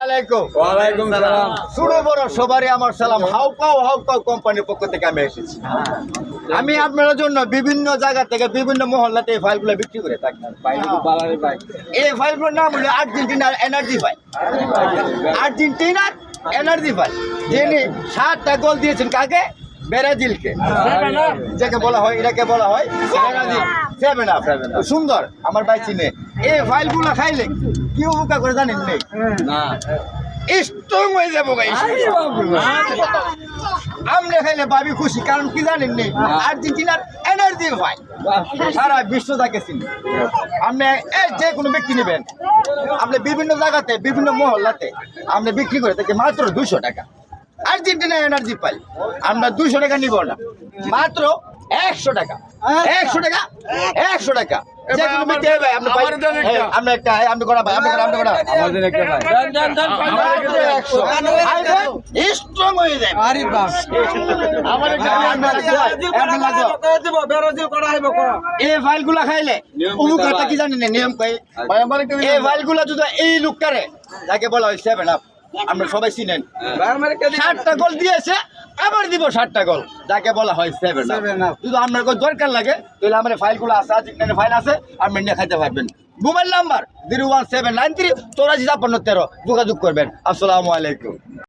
ওয়ালাইকুম সালাম। ছোট বড় সবারই আমার সালাম। হাউকাও কোম্পানির পক্ষ থেকে আমি এসেছি। আমি আপনার জন্য বিভিন্ন জায়গা থেকে বিভিন্ন মহল্লাতে এই ফাইলগুলো বিক্রি করে থাকি। এই ফাইলগুলোর নাম হলো আর্জেন্টিনার এনার্জি ফাইল। আর্জেন্টিনার এনার্জি ফাইল, যিনি 7টা গোল দিয়েছেন কাকে? ব্রাজিলকে। যাকে বলা হয়, এটাকে বলা হয় ব্রাজিল 7 আপ। সুন্দর, আমার ভাই চিনে। এই ফাইলগুলো খাইলে কি উপকার করে জানেন? নেই না স্ট্রং হয়ে যাবো গাইস। আমরা খাইলে ভাবি খুশি, কারণ কি জানেন? নেই আর্জেন্টিনার এনার্জি ফাইল সারা বিশ্ব তাকে চিনি। আপনি যে কোনো ব্যক্তি নেবেন, আপনি বিভিন্ন জায়গাতে বিভিন্ন মহল্লাতে আপনি বিক্রি করে থাকি মাত্র 200 টাকা। আর্জেন্টিনা এনার্জি পাই আমরা 200 টাকা নিব না, মাত্র 100 টাকা। 100 টাকা, 100 টাকা। যে কোনো ব্যক্তি ভাই আপনি পাই আমরা একটা আপনি করা ভাই আপনি করা আমাদের একটা ভাই স্ট্রং হয়ে যায়। আরে বাস আমার এই ফাইলগুলা খাইলে উপকারটা কি জানেন? নিয়ম কই এই ফাইলগুলা যদি এই লোকটারে যাকে বলা হয় 7 আপ, আমরা সবাই চিনেন, 7টা গোল দিয়েছে, আবার দিব 7টা গোল, যাকে বলা হয় 7 আপ। যদি আপনার কোনো দরকার লাগে তাহলে আমার ফাইলগুলো আছে, আর্জেন্টিনার ফাইল আছে, আপনি নিয়ে খাইতে পারবেন। মোবাইল নাম্বার 01793 84 53 13 যোগাযোগ করবেন। আসসালামু আলাইকুম।